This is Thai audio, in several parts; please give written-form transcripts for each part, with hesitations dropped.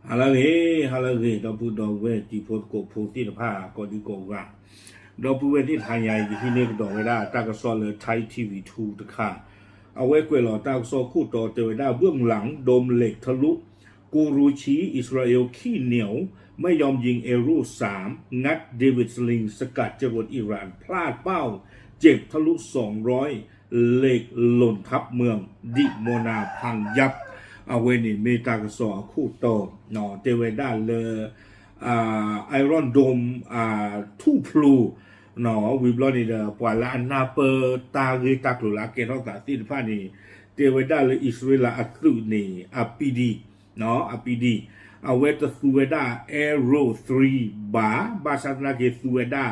Halage da bu do we ti pho ko pho ti da pha ko di ko ga do bu we ti than yai di hi ne do we da ta ka so le Thai TV2 ตะค่ะเอาไว้กวยหลอตาโซคู่ต่อเตวดาเบื้องหลังโดมเหล็กทะลุกูรูชีอิสราเอลขี้เหนียวไม่ยอมยิงเอรู3งัดเดวิดสลิงสกัดจรวดอิหร่านพลาดเป้าเจ็บทะลุ200เหล็กหล่นทับเมืองดิโมนาพังยับเอาไว้นี่เมตากสอคู่ต่อเนาะเตวดาเลไอรอนโดมทูพลูเนาะวิบลอนี่เดปวาลานาเปตาเรตากลุลาเกนอกตาติดพานี่เตวดาเลอิสราเอลอัตุนี่อปีดีเนาะอปีดีเอาเวตซูเวดาแอโร3บาซาตนาเกซูเวดา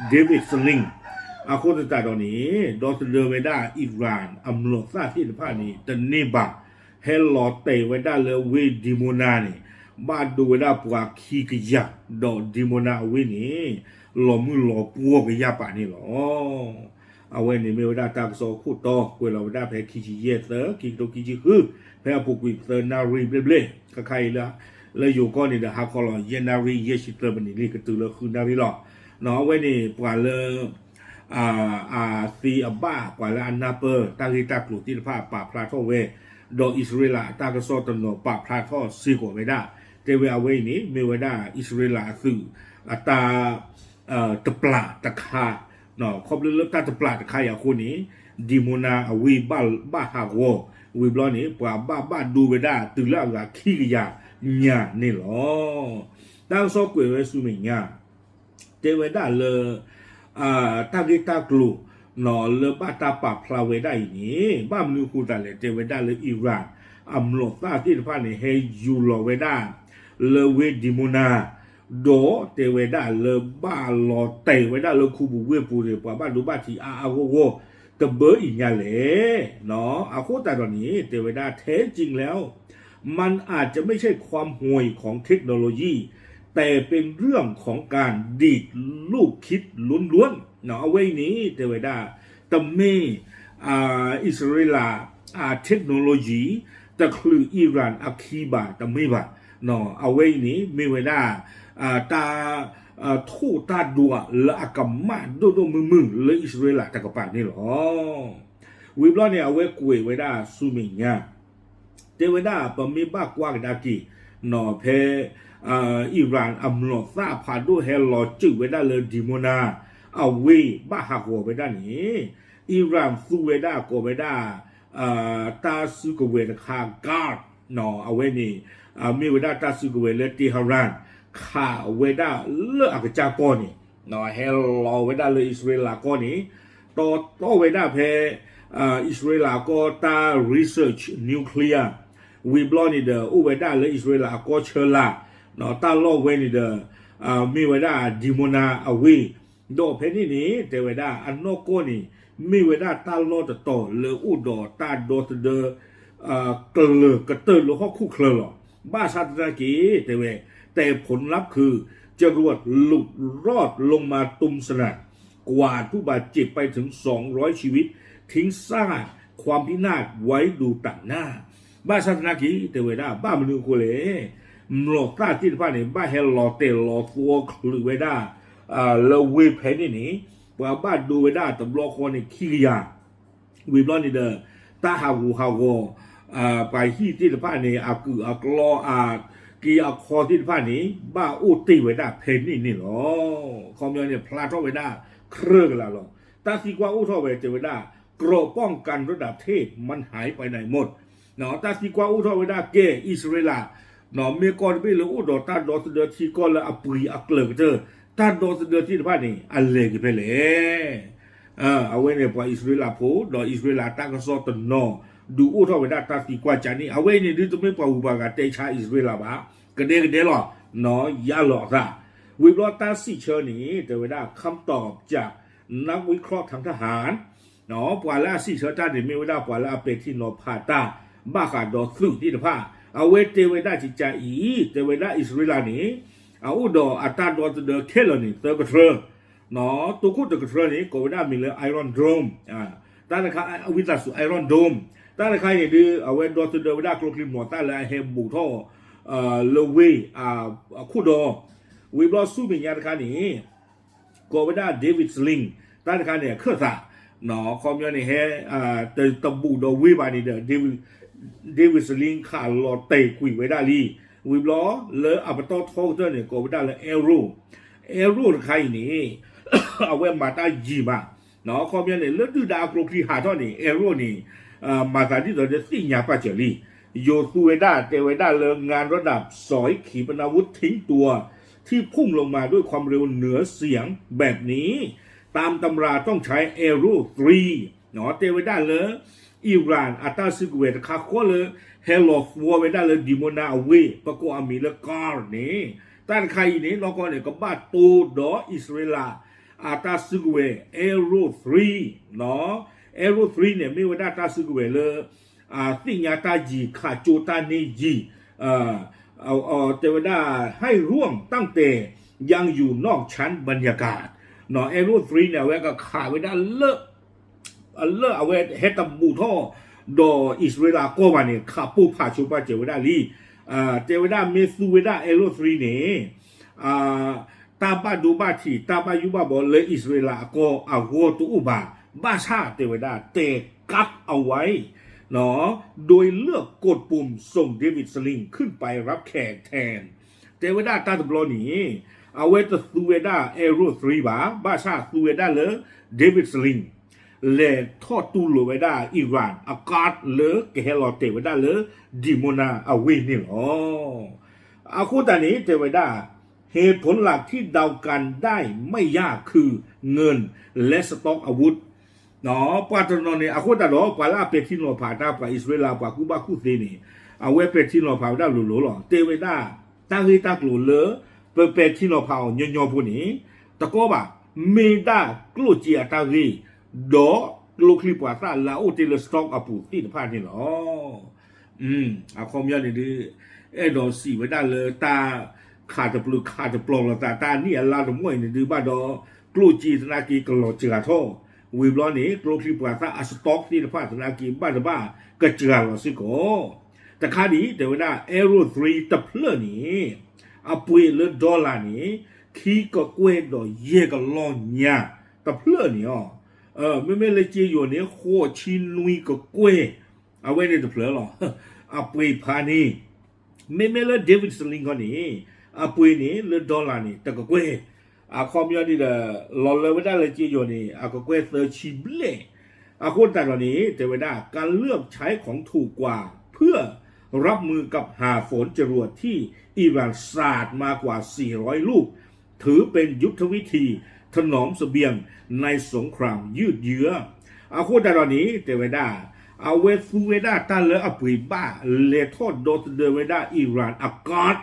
เดวิดสลิงอาโคตตาดอนี้ดอสเดเวดาอิหร่านอัมโลซาติดพานี่ตเนบะเฮลอเตเวดาเลเวดิโมนานี่บาดูเวดาปวาคีกยักดอดิโมนาเวนี่หล่อมือหล่อปัวกยาป่านี่หรอเอาไว้ในเมวดาตากโซคู่ต่อกวยเราวดาแพ้คีจิเยเซอร์คีโตคีจิคือแพ้ปุกวิเซอร์นารีเบลก็ใครละแล้วอยู่ก็นี่เดฮาคอลเยนารีเยชิเตอร์บันนี่ก็ตือแล้วคือนารีหรอเนาะไว้นี่ปวาเลซีอับ้าปวาเลอันนาเปอร์ตาลิตากลุติภาป่าพลาโทเวดออิสราเอลตากโซตโนป่าพลาโทซีโกเวดาเตเวเอาไว้นี่เมวดาอิสราเอลคือตาตะปลาตะคาเนาะครบเรื่องตาตะปลาตะคาอย่างคนนี้ดิโมนาวีบ้าฮาววีบลอนี่ปว่าบ้าดูเวดาตื่นแล้วก็ขี้กยาญานี่หรอตั้งซอกวยไว้สุมิญาเตเวดาเลตากิตากลูเนาะเลบ้าตาปาพลาเวดาอย่างนี้บ้ามนูคูตาเลเตเวดาเลอิหร่านอัมโลซาที่พานี่เฮยูโลเวดาเลเวดิโมนาโดเตเวดาเลบ้าลอเตเวดาเลคูบูเวปูเรปว่าบ้าดูบ้าทีอาโกโกตะเบออีกอย่างเลยเนาะอาโคตาตอนนี้เตเวดาแท้จริงแล้วมันอาจจะไม่ใช่ความห่วยของเทคโนโลยีแต่เป็นเรื่องของการดีดลูกคิดล้วนๆเนาะเอาไว้นี้เตเวดาตะเมอิสราเอลเทคโนโลยีตะคลืออิหร่านอาคีบาตะเมบะเนาะเอาไว้นี้มีเวลาตาทูตาดัวละอากามาดูมือเลยอิสราเอลตะกปานี่หรอวิบลอเนี่ยเอาไว้กวยไว้ได้สุมิญาเตเวดาปมีบ้ากว่าดากีเนาะเพอิหร่านอัมโลซาพาดูเฮลอจื้อไว้ได้เลยดิโมนาเอาไว้บ้าหักหัวไว้ได้นี่อิหร่านซูเวดาโกไว้ได้ตาซูกเวดคากาดเนาะเอาไว้นี่มีเวดาตาซูกเวเลติฮารานข้าเวดาเลือกจาก่นี่เนาะเฮลอเวดาเลยอิสราเอลก่อนี่ต่อเวดาเพอิสราเอลก็ตา research nuclear วิบลอนี่เดอเวดาเลยอิสราเอลก็เชลาเนาะตาโลเวนี่เดมีเวดาดิโมนาอวีโดเพนี่เตเวดาอันโนโกนี่มีเวดาตาโลตโตเลอุดอตาโดตเดกเลกระเตอร์โลฮอคู่เคลอบ้าซาตนากีแต่ผลลัพธ์คือจรวดหลุดรอดลงมาตุมสนัดกวาดผู้บาดเจ็บไปถึง200ชีวิตทิ้งซากความพินาศไว้ดูต่างหน้าบ้าซาตนากีเตเวดาบ้ามนุโคเลมโลตาที่ผ่านนี่บ้าเฮลอเตลอฟัวคลือเวดาเลเวเพนี่ว่าบ้าดูเวดาตำรวจคนนี่ขี้ยาวิบลอนี่เดอตาฮาวโกไปที่ผ่านนี่อากืออักลอกีอาคอที่ผ่านนี้บ้าอุติเวดาเพนี่หรอคอมยอนเนี่ยพลาทเวดาเครื่องละหรอตาสีกว่าอุทเวดากรป้องกันระดับเทศมันหายไปไหนหมดเนาะตาสีกว่าอุทเวดาเกอิสราเอลเนาะเมกอนไปเลยอุดอตาดอสเดอที่ก็ละอปุยอักเลกเจอตาดอสเดอที่ผ่านนี้อันเล็กไปเลยเอาไว้เนี่ยพออิสราเอลพูดอิสราเอลตั้งสอตนอดูอุทเวดาตาสีกว่าจานี่เอาไว้เนี่ยดูจะไม่ปะอุบากาเตชาอิสราเอลบ้ากระเดหรอเนาะยาหลอกอะวิบลอตาสิเชอร์นี้แต่เวลาคำตอบจากนักวิเคราะห์ทางทหารเนาะปวาลาสิเชอร์ตาเนี่ยไม่เวลาปวาลาเปที่นอพาตาบ้าขาดอสุที่ผ้าเอาเวเตเวดาจิจาอีเตเวดาอิสราเอลนี้เอาดออัตตาดอเดอเคลนี่เตอกระเทอเนาะตัวคู่เตอกระเทอนี้ก็เวลามีเลยไอรอนโดมตาในค่ะวิตาสุไอรอนโดมตาในค่ะเนี่ยดื้อเอาเวดอเดอเวดากลกลิมหมอตาเลยเฮมบุท่อ เลเวคู่ดอวิบลอสู้เป็นยาตะการนี้ก็ไม่ได้เดวิดสลิงตาตะการเนี่ยเคลื่อนsaเนาะคอมยอนนี่เฮตะบูดอวิบานี่เดวิดสลิงขาลอเตกุยไว้ได้ลีวิบลอเลอัปตอทอเตอร์เนี่ยก็ไม่ได้เลยเอโร่ใครนี่เอาไว้มาตาจีมาเนาะคอมยอนเนี่ยเลือดดูดาวกรุกีหาท่อนี่เอโร่นี่มาตาที่ตัวจะสิ่งยาปาเจลีโยซูเวดาเตเวดาเลิงงานระดับสอยขีปนาวุธทิ้งตัวที่พุ่งลงมาด้วยความเร็วเหนือเสียงแบบนี้ตามตำราต้องใช้เอโร่3เนาะเตเวดาเลยอิหร่านอัตตาซิกเวตคาโคเลยเฮลอฟวัวเวดาเลยดิโมนาเวปะโกอามีละกาลนี่ต้านใครนี่เราก็เนี่ยก็บ้าตูดออิสราเอลอัตตาซิกเวเอโร่3เนาะเอโร่3เนี่ยไม่ว่าอัตตาซิกเวเลยสิ่งยาตาจีขาโจตาเนจีเทวดาให้ร่วมตั้งแต่ยังอยู่นอกชั้นบรรยากาศเนาะเอโร่3เนี่ยเว้ก็ขาไว้ได้เลอะเอาไว้เฮตบูท่อดออิสราเอลก็ว่าเนี่ยขาปูผ่าชูปาเจวดาลีเทวดาเมซูเวดาเอโร่3เนี่ยตาบาดูบาทีตาบายุบาบอเลอิสราเอลก็อาโวตุอุบาบาชาเทวดาเตกัดเอาไว้เนาะโดยเลือกกดปุ่มส่งเดวิดสลิงขึ้นไปรับแขกแทนเทวดาตาตบลอนี้เอาไว้ตซูเวดาเอโร่3บาชาซูเวดาเลเดวิดสลิงเลทอดตูโลเวดาอิหร่านอากาศเลเกเฮลอเทวดาเลดิโมนาอเวนี่หรออาคูตานี้เทวดาเหตุผลหลักที่เดากันได้ไม่ยากคือเงินและสต็อกอาวุธเนาะปาตรนอเนี่ยอาคูตาโลปาลาเปทิโนพาตาปาอิสราเอลปาคูบาคูเซนี่เอาไว้เปทิโนพาดาลุโลหรอเทวดาตาฮิตากลุเลเปทิโนพาญญอผู้นี้ตะโกบะเมดากลุจิอาตารีดอโลคลิปวาซาลาโอเทเลสต็อกอาปูที่พานี่หรออาคอมยานี่ดิดอสีไว้ได้เลยตาขาดปลุกขาดปลงละตานี่ลาดมวยนี่ดื้อบ้าดอกลูจีธนากีกลอเจือท่อวิบล้อนี้โลคลิปวาซาอัสต็อกที่พาธนากีบ้ากระเจือหรอสิโกแต่คาดีแต่ว่าเอโร่3ตะเพลนี่อาปุยเลดอลลาร์นี่ขี้ก็กวยดอเย่ก็ลอนญาตะเพลนี่อ๋อไม่เลยจีอยู่เนี่ยโคชินลุยก็กวยเอาไว้ในตะเพลหรออาปุยพานี่ไม่เลยเดวิดสลิงคนนี้อาปุยนี่เลดอลลาร์นี่แต่ก็กวยคอมยอนี่เดลอเลยว่าได้เลยจีอยู่นี่ก็กวยเซอร์ชิบเล่คนแต่ตอนนี้แต่ว่าการเลือกใช้ของถูกกว่าเพื่อรับมือกับหาฝนจรวดที่อิหร่านสาดมากว่า400ลูกถือเป็นยุทธวิธีถนอมเสบียงในสงครามยืดเยื้อโคแต่ตอนนี้แต่ว่าเอาเวฟูเวดาตาเลอปุยบ้าเลทอดโดตเดเวดาอิหร่านอากาศ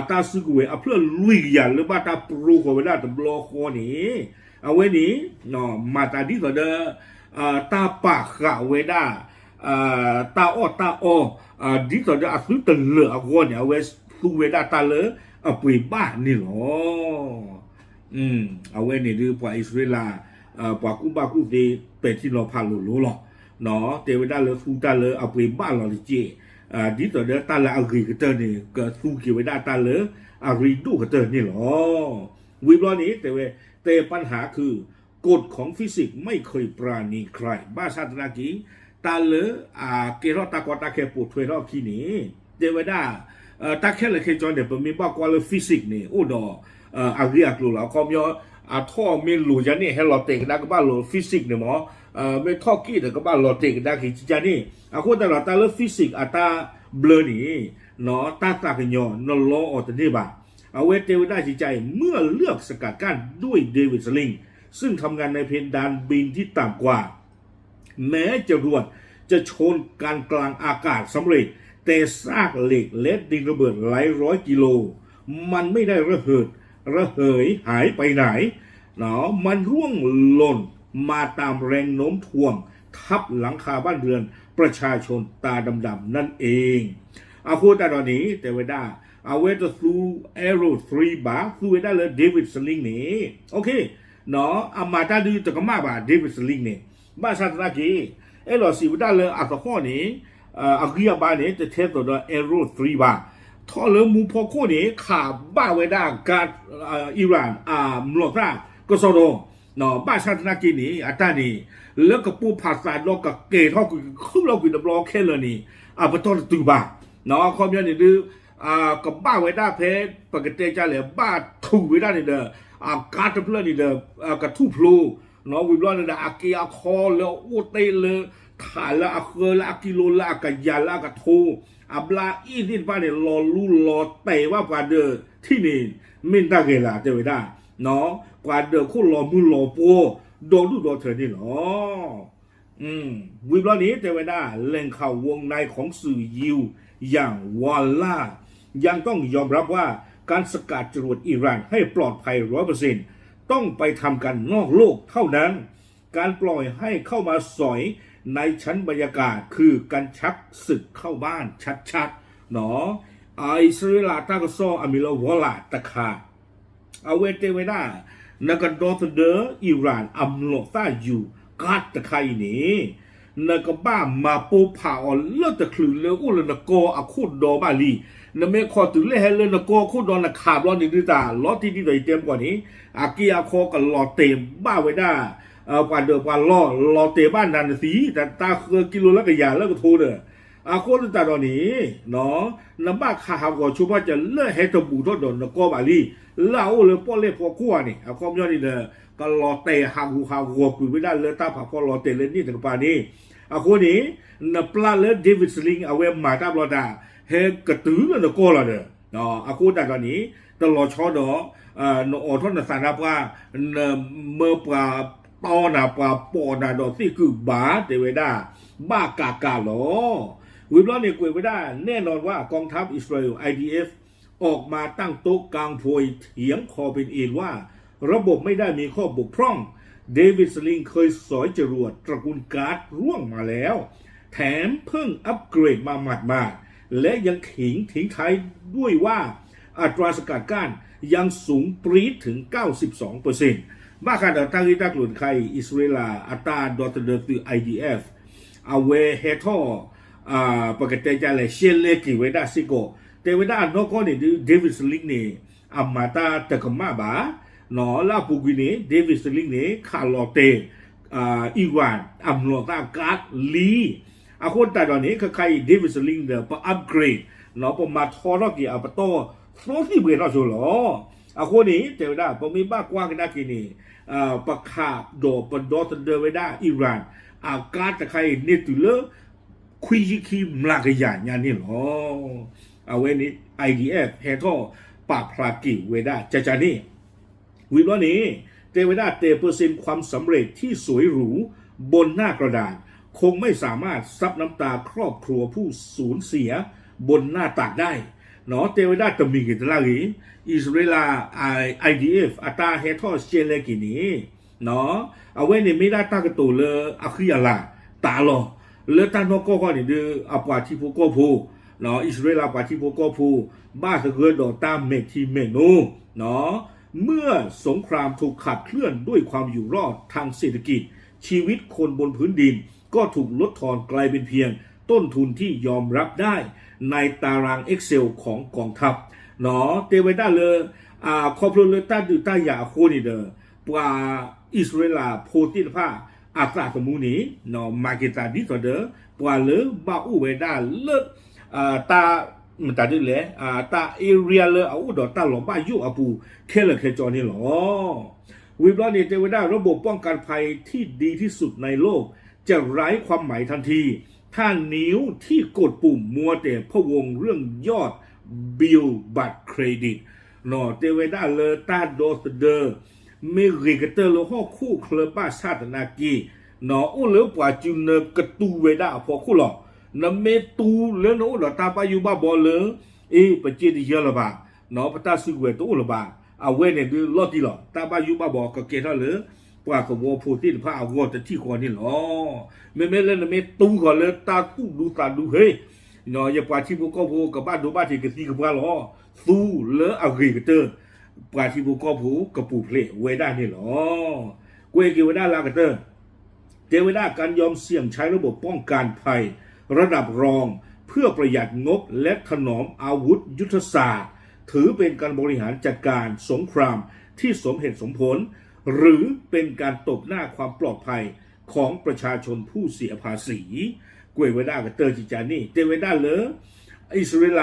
ตาซึกเวเพื่อลุยยันหรือว่าตาปรูโคเวดาตบลอโคนี้เอาไว้นี้เนาะมาตาดิก็เดตาปากขาเวดาตาอ้อดิก็เดอสุตเลอโคเนี่ยเอาไว้ฟูเวดาตาเลอปุยบ้านี่หรอเอาไว้นี่ดื้อปว่าอิสราเอลปว่ากูบากูเดเป็ดที่เราพาลุหรอเนาะเทวดาเลฟูตาเลอปุยบ้าหรอจีดิต่อเดตาละอกรีกเตอร์นี่ก็สู้เกี่ยวได้ตาเลอารีดูกเตอร์นี่หรอวิบล้อนี้แต่ปัญหาคือกฎของฟิสิกส์ไม่เคยปราณีใครบ้าชาตินากีตาเลเกรอตากอตาแคปูถวยรอบที่นี้เทวดาตาแค่เลยเคยจอนเดี๋ยวมีบ้ากว่าเลยฟิสิกส์นี่โอ้ดออารีอักลูแล้วคอมยอท่อมีหลูจานี่ให้เราเตะกันได้ก็บ้าโลฟิสิกส์เนี่ยหมอไม่ท่อกี้แต่ก็บ้าเราเตะกันได้คือจานี่คนแต่ละตาเลฟิสิกส์ตาเบลนี่เนาะตากันยอนล้อออตนี่บ่าเอาไว้เทวดาจิตใจเมื่อเลือกสกัดกั้นด้วยเดวิดสลิงซึ่งทำงานในเพดานบินที่ต่ำกว่าแม้จรวดจะชนการกลางอากาศสำเร็จแต่ซากเหล็กและดินระเบิดหลายร้อยกิโลมันไม่ได้ระเหยหายไปไหนเนาะมันร่วงหล่นมาตามแรงโน้มถ่วงทับหลังคาบ้านเรือนประชาชนตาดำๆนั่นเองคูตาตอนนี้แต่ว่าได้เอาไว้จะสู้เอโร่3บาสู้ไว้ได้เลยเดวิดสลิงนี่โอเคเนาะมาตาดูจะก็มาบ่าเดวิดสลิงนี่บ้าชาตินากีเราสิวได้เลยข้อนี้อากิยาบานี่จะเทสตัวเอโร่3บา ทอเลมูพอโคนี่ขาบ้าไว้ได้การอิหร่านมลอกก็สโดเนาะบ้าชาตินากินี่อัตตานี่แล้วก็ปูภาษาโลกกับเกย์ท่อคือเราคุยดับล้อแค่เลยนี่ปะทอตุบ้าเนาะความยันนี่ดื้อกับบ้าไว้ได้เพชปกติจะเหลือบ้าถูไว้ได้นี่เด้อการจะเพลินนี่เด้อกระทุพลูเนาะวิบล้อนี่เด้ออากีอาคอแล้วอุตเตเลยขาละอาเคละอากิโลละอากะยาละอากะทูอับลาอีดินป้าเนี่ยรอรู้รอเตะว่าปาเดอที่นี่มินตาเกล่ะเจอไว้ได้เนาะกว่าเดอคู่รอมือรอปัวโดนดูโดนเธอนี่เนาะวิบล้อนี้เจอไว้ได้แหล่งข่าววงในของสื่อยิวอย่างวอลล่ายังต้องยอมรับว่าการสกัดจรวดอิหร่านให้ปลอดภัย 100% ต้องไปทำกันนอกโลกเท่านั้นการปล่อยให้เข้ามาสอยในชั้นบรรยากาศคือการชักศึกเข้าบ้านชัดๆเนาะอิสราเอลตากซออามิลวอลาตะคาเอาเวเตเวนานักดอทเดออิหร่านอัมโลตาอยู่กาตะคาอีนี่นักบ้ามาปูผาออนเลือดตะคลือเลืออุลนกออคูดดอบาลีนเมคอตุเลเฮเลนกอคูดอนนักขาบล้อนี่ดิตาล้อที่ดีเต็มกว่านี้อากีอาคอกับล้อเต็มบ้าไว้ได้กว่าเดิมกว่าล้อเตะบ้านนันสีแต่ตาคือกิโลละก็ยาแล้วก็โทเด้อโคตรตาตอนนี้เนาะน้ำบ้าขาหากว่าชูว่าจะเลิกให้ตบูทอดนก็บาลีเล่าเลยป้อเล่พอขั้วนี่คอมยอดนี่เด้อก็ล้อเตะหากหัวคุยไม่ได้เลยตาผักพอล้อเตะเล่นนี่ถึงป่านนี้คนนี้นับปลาเลเดวิดสลิงเอาไว้มาตาบลอดาเฮกระตือแล้วก็ละเด้อเนาะโคตรตอนนี้ตลอดชอดอนอทอนสารว่าเมื่อปลาตอนาปาปอนาดอซี่คือบาเตเวดาบ้ากากาหรอวิบล้อเนี่ยกวยไม่ได้แน่นอนว่ากองทัพอิสราเอล IDF ออกมาตั้งโต๊ะกลางโพยเถียงคอเป็นเอ็นว่าระบบไม่ได้มีข้อบกพร่องเดวิดสลิงเคยสอยจรวดตระกูลการ์ดร่วงมาแล้วแถมเพิ่งอัปเกรดมาหมาดๆและยังทิ้งท้ายด้วยว่าอัตราสกัดกั้นยังสูงปรี๊ดถึง 92%บ้าการตั้งที่ตั้งหลุนไคอิสราเอลอัตราดอทเดอร์คือ IDF เอาเวเฮทอปกติจะเลยเชลเลกิเวด้าซิโกแต่เวด้านอกก็เนี่ยเดวิดสลิงเนี่ยอามาตาตะกมาบาเนาะลาปูกิเนี่ยเดวิดสลิงเนี่ยคาร์ลอเตอีวานอัมโลตาการ์ดลีคนแต่ตอนนี้คือใครเดวิดสลิงเนี่ยพออัปเกรดเนาะพอมาทอร์กิอาปโตโฟที่เบรดเราชัวร์หรอคนนี้เจอได้พอมีบ้ากว้างกันได้กี่นี่ประคาบโดปดอตเดอร์ไว้ได้อิหร่านการตะไคร้เนตุเลคุยคีมลากยานยานี่หรอเอาไว้นี้ IDF เฮทอปาพลากิเวด้าจานี่วิบล้อนี้เตเวด้าเตเปอร์เซ็นต์ความสำเร็จที่สวยหรูบนหน้ากระดาษคงไม่สามารถซับน้ำตาครอบครัวผู้สูญเสียบนหน้าตักได้เนาะเตเวด้าตมีกิตลากีอิสราเอลIDF อัตราเฮทอเชเลกินี่เนาะเอาไว้เนี่ยไม่ได้ตั้งกระตูเลยอาคืออะไรตาลอเลตันโนโก้ก็เนี่ยดูอาปาทิโพโกพูเนาะอิสราเอลปาทิโพโกพูบ้าสะเกิดดอตามเมกทีเมนูเนาะเมื่อสงครามถูกขับเคลื่อนด้วยความอยู่รอดทางเศรษฐกิจชีวิตคนบนพื้นดินก็ถูกลดทอนกลายเป็นเพียงต้นทุนที่ยอมรับได้ในตาราง Excel ของกองทัพเนาะเตเวด้าเลยคอพลเลต้าดูต้ายาโคนี่เดอปว่าอิสราเอลโพติผ้าอาตราสมุนีเนาะมาเกตาดิก็เดอปว่าเลยบาอูเวด้าเลิกตามันตาดิเลยตาเอเรียเลยอูดอตาหลงบ้ายุอาปูเคลเคจอนี่หรอวิบล้อนี่เตเวด้าระบบป้องกันภัยที่ดีที่สุดในโลกจะไร้ความหมายทันทีถ้านิ้วที่กดปุ่มมัวแต่พะวงเรื่องยอดบิลบัตรเครดิตเนาะเตเวด้าเลตาโดสเดอร์เมริกเตอร์โลฮอคู่เคลบ้าชาตินากีเนาะอุเลปว่าจุนกตูเวด้าพอคู่หรอนะเมตูเลโนดตาปายูบ้าบอลเลยปะเจดีเยละบ้าเนาะปะตาซิเวตัวละบ้าเอาเวเนี่ยดูลอดีหรอตาปายูบ้าบอกก็เกท่าเลยปว่ากับวัวพูดผ้าวัวแต่ที่คนนี่หรอไม่เล่นไม่ตู้ก่อนเลยตาตู้ดูตาดูเฮ้ยเนาะอย่าปว่าที่พวกก็พูกับบ้านดูบ้านที่กษีกับบ้านหรอสู้เลอะเอาเกยกเตอร์ปว่าที่พวกก็พูกับปู่เพลเวด้านี่หรอเกยเวด้าลากเตอร์เทเวด้าการยอมเสี่ยงใช้ระบบป้องกันภัยระดับรอง เพื่อประหยัดงบและถนอมอาวุธยุทธศาสตร์ถือเป็นการบริหารจัดการสงครามที่สมเหตุสมผลหรือเป็นการตบหน้าความปลอดภัยของประชาชนผู้เสียภาษีกวยเวด้ากับเตอร์จิจานี่เตเวด้าเลยอิสราเอล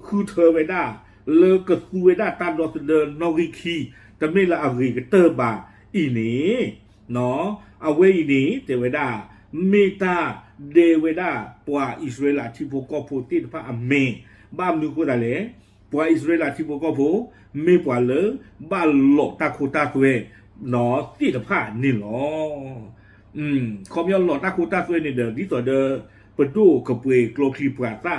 คือเธอเวด้าเลกับคูเวด้าตามดอสเดอร์นอริคีแต่ไม่ละอารีกับเตอร์บาอีนี้เนาะเอาไว้อีนี้เตเวด้าเมตาเดเวด้าปัวอิสราเอลที่พวกก็พูดที่พระอเมบ้ามดูกูได้เลยปัวอิสราเอลที่พวกก็พูดไม่ปัวเลยบ้าหลอกตาคูตาคุเวเนาะที่พระนี่หรอคอมยอนหลอกตาคูตาคุเวนี่เดิมที่ต่อเดิมเปิดดูกระเปยโกลคีปราตา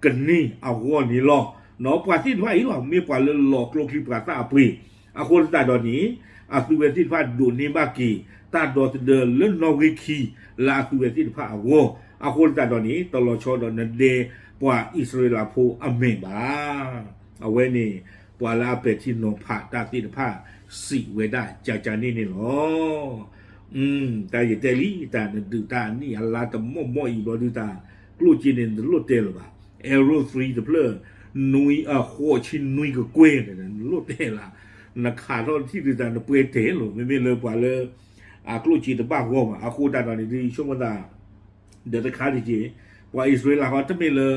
กันนี่เอาหัวนี่หรอเนาะปราที่ว่าอีหรอไม่ปัวเลยหลอกโกลคีปราตาปุยอาคนตาดอนนี้อาสุเวที่พระดูนี่บ้ากีตาดอสเดินเล่นนอริคีลาสุเวที่พระอาโวอาคนตาดอนนี้ตลอดชอดอนเดปัวอิสราเอลพูอเมบาเอาไว้นี่ปัวลาเปที่โนพาตาที่พระสิเวได้จานี่นี่หรอแต่อย่าเตลี่ตาดูตานี่ฮัลลาตม่ออีบอดูตากลูจีนลุเตลบาเอโร3 the player นุยโคชินนุยก็เกวยเนี่ยลุเตล่ะนักข่าวที่ดูตาเปเตลไม่เลยปัวเลยกลูจีนบ้าหัวมาคูตาตอนนี้ที่ช่วงวันเดือดขาดีจีว่าอิสราเอลเขาจะไม่เลย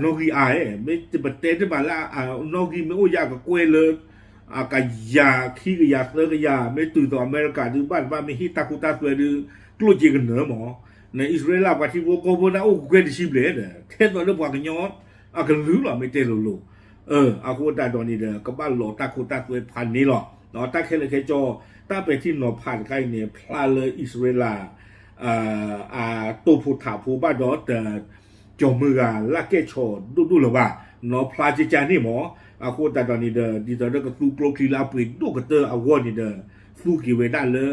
นกีไอไม่จะประเทศที่บ้านละนกีไม่โอ้ยากกับเกวยเลยกยาขี้กยาเลิกยาไม่ตื่นต่ออเมริกาดูบ้านไม่ฮิตาคุตาสวยดูกลูจีกันเหนือหมอในอิสราเอลว่าที่พวกโกโบนาโอ้เกวยดิชิบเลยเนี่ยเทศตอนนี้พวกกันย้อนกันรู้หรอไม่เตลุลูคูตาตอนนี้เด้อก็บ้านหลอตาคุตาสวยพันนี้หรอเนาะตาแค่เลยแค่จอตาไปที่หนอผ่านใกล้เนี่ยพลาเลยอิสราเอลตัวผู้ถาผู้บ้านดอแต่จอมือลักเกชอดูหรือว่าเนาะพลาจิจานี่หมอคูตาตอนนี้เด้อดีตอนนั้นก็สู้โกลคีลาปุยดูกเตอร์อาวอนี่เด้อสู้กี่เวด้าเลย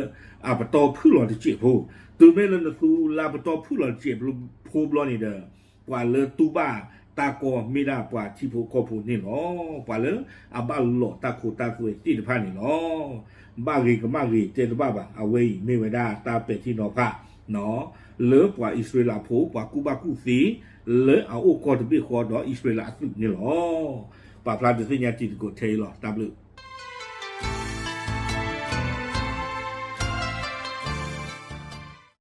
ปะตอพื้นหลอดเจ็บผู้ตัวแม่เลยนะสู้ลาปะตอพื้นหลอดเจ็บผู้บลอนี่เด้อกว่าเลยตูบ้าตากอไม่ได้กว่าที่ผู้คอผู้นี่เนาะกว่าเลยบ้าหลอตาคูตาคุยที่ผ่านนี่เนาะบ้ารีกับบ้ารีเจนบ้าเอาไว้ไม่ไว้ได้ตาเป็ดที่นอพะเนาะเลิกกว่าอิสราเอลผู้กว่ากูบากูสีเลิกเอาโอกอดไปขอดออิสราเอลสุดนี่หรอป่าพลาดจะสัญญาจิตกดเทหรอตามเลย